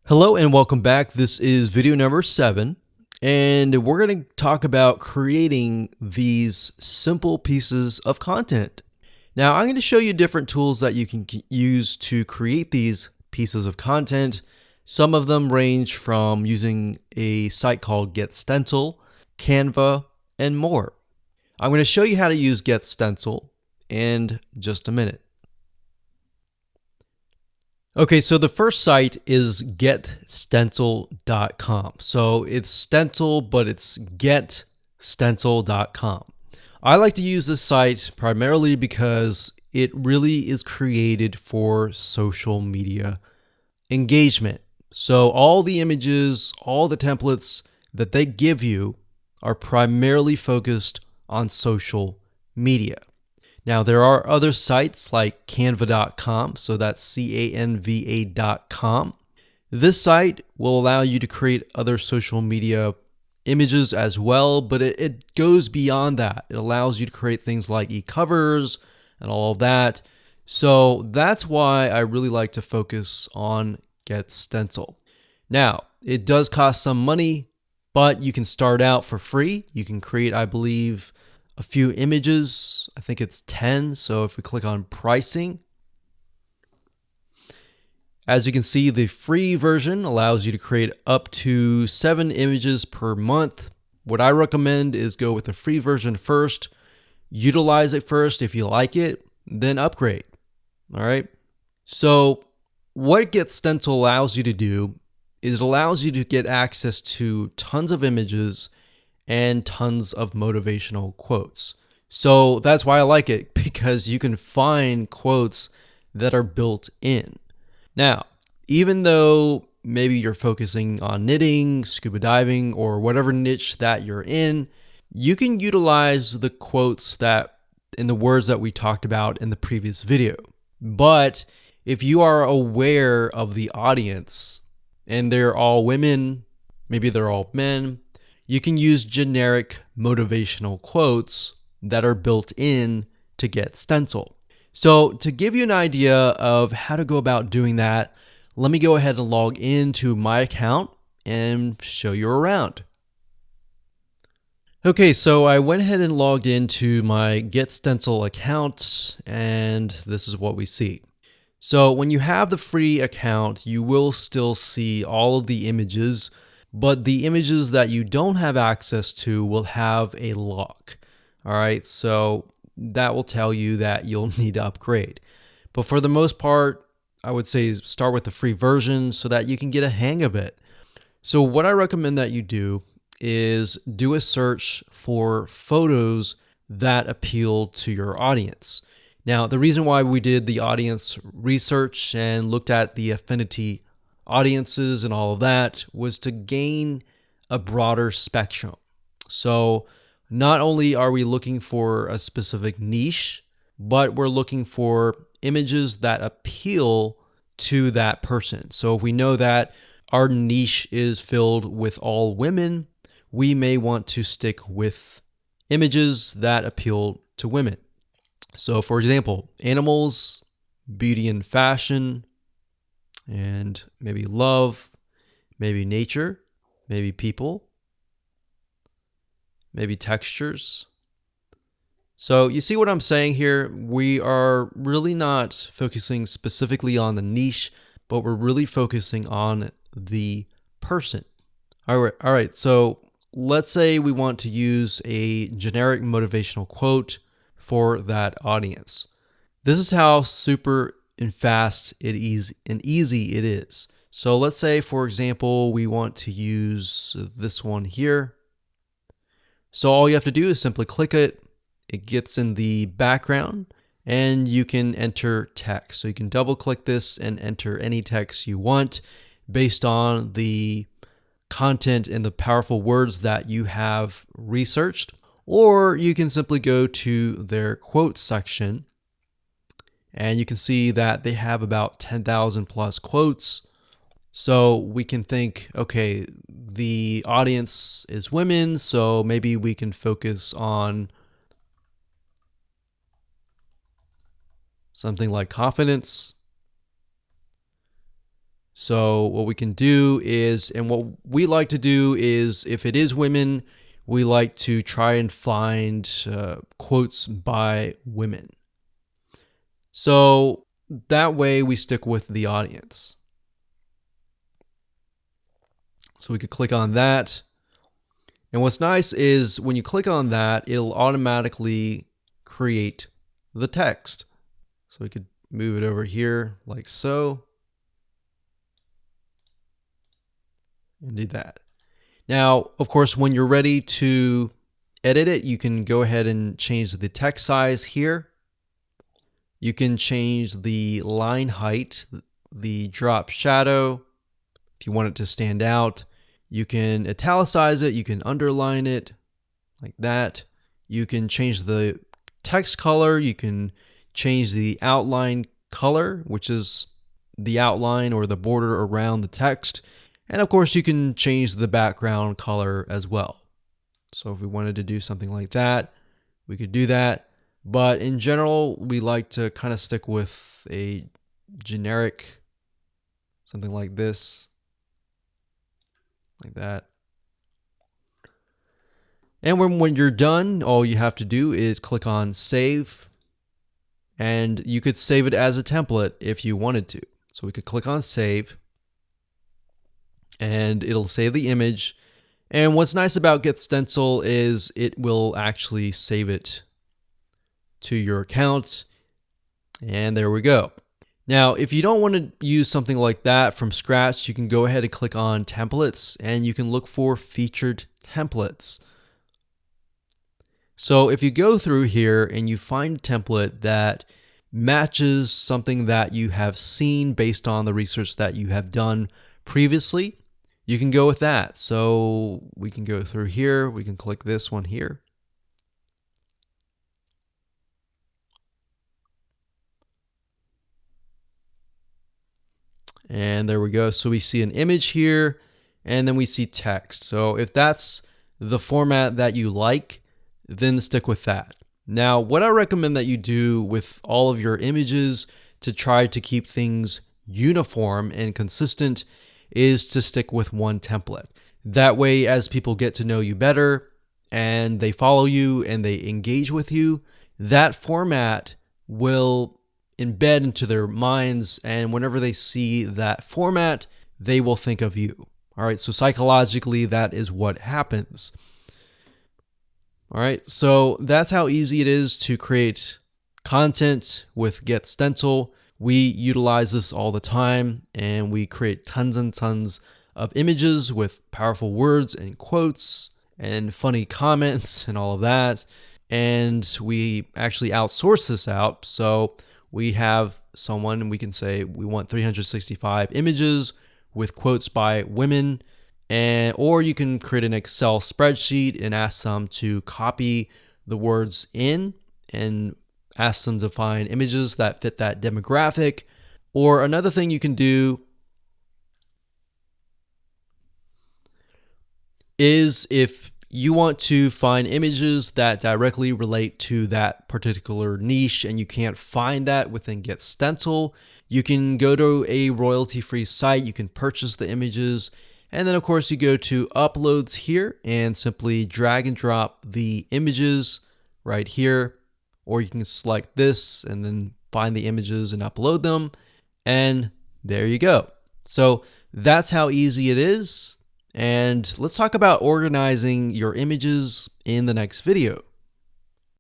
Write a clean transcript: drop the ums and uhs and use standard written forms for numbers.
Hello and welcome back. This is video number 7, and we're going to talk about creating these simple pieces of content. Now, I'm going to show you different tools that you can use to create these pieces of content. Some of them range from using a site called Get Stencil, Canva, and more. I'm going to show you how to use Get Stencil in just a minute. Okay, so the first site is getstencil.com. So it's stencil, but it's getstencil.com. I like to use this site primarily because it really is created for social media engagement. So all the images, all the templates that they give you are primarily focused on social media. Now, there are other sites like canva.com, so that's canva.com. This site will allow you to create other social media images as well, but it goes beyond that. It allows you to create things like e-covers and all of that. So that's why I really like to focus on Get Stencil. Now, it does cost some money, but you can start out for free. You can create, I believe, a few images. I think it's 10. So if we click on pricing, as you can see, the free version allows you to create up to 7 images per month. What I recommend is go with the free version first, utilize it first. If you like it, then upgrade. All right. So what Get Stencil allows you to do is it allows you to get access to tons of images and tons of motivational quotes. So that's why I like it, because you can find quotes that are built in. Now, even though maybe you're focusing on knitting, scuba diving, or whatever niche that you're in, you can utilize the quotes that in the words that we talked about in the previous video. But if you are aware of the audience and they're all women, maybe they're all men, you can use generic motivational quotes that are built in to Get Stencil. So to give you an idea of how to go about doing that, let me go ahead and log into my account and show you around. Okay, so I went ahead and logged into my Get Stencil account, and this is what we see. So when you have the free account, you will still see all of the images, but the images that you don't have access to will have a lock. All right, so that will tell you that you'll need to upgrade. But for the most part, I would say start with the free version so that you can get a hang of it. So what I recommend that you do is do a search for photos that appeal to your audience. Now, the reason why we did the audience research and looked at the affinity audiences and all of that was to gain a broader spectrum. So not only are we looking for a specific niche, but we're looking for images that appeal to that person. So if we know that our niche is filled with all women, we may want to stick with images that appeal to women. So for example, animals, beauty and fashion, and maybe love, maybe nature, maybe people, maybe textures. So you see what I'm saying here? We are really not focusing specifically on the niche, but we're really focusing on the person. All right. So let's say we want to use a generic motivational quote for that audience. This is how super and fast and easy it is. So let's say, for example, we want to use this one here. So all you have to do is simply click it. It gets in the background and you can enter text. So you can double click this and enter any text you want based on the content and the powerful words that you have researched. Or you can simply go to their quote section and you can see that they have about 10,000 plus quotes. So we can think, okay, the audience is women, so maybe we can focus on something like confidence. So what we can do is, and what we like to do is, if it is women, we like to try and find quotes by women. So that way we stick with the audience. So we could click on that. And what's nice is when you click on that, it'll automatically create the text. So we could move it over here like so. And do that. Now, of course, when you're ready to edit it, you can go ahead and change the text size here. You can change the line height, the drop shadow, if you want it to stand out. You can italicize it, you can underline it like that. You can change the text color, you can change the outline color, which is the outline or the border around the text. And of course, you can change the background color as well. So if we wanted to do something like that, we could do that. But in general, we like to kind of stick with a generic, something like this, like that. And when you're done, all you have to do is click on Save. And you could save it as a template if you wanted to. So we could click on Save. And it'll save the image. And what's nice about Get Stencil is it will actually save it to your account. And there we go. Now, if you don't want to use something like that from scratch, you can go ahead and click on Templates and you can look for Featured Templates. So if you go through here and you find a template that matches something that you have seen based on the research that you have done previously, you can go with that. So we can go through here. We can click this one here. And there we go. So we see an image here and then we see text. So if that's the format that you like, then stick with that. Now, what I recommend that you do with all of your images to try to keep things uniform and consistent is to stick with one template. That way, as people get to know you better and they follow you and they engage with you, that format will embed into their minds. And whenever they see that format, they will think of you. All right. So psychologically, that is what happens. All right. So that's how easy it is to create content with Get Stencil. We utilize this all the time and we create tons and tons of images with powerful words and quotes and funny comments and all of that. And we actually outsource this out. So we have someone and we can say we want 365 images with quotes by women. Or you can create an Excel spreadsheet and ask them to copy the words in and ask them to find images that fit that demographic. Or another thing you can do is if you want to find images that directly relate to that particular niche and you can't find that within Get Stencil, you can go to a royalty-free site, you can purchase the images, and then of course you go to Uploads here and simply drag and drop the images right here. Or you can select this and then find the images and upload them. And there you go. So that's how easy it is. And let's talk about organizing your images in the next video.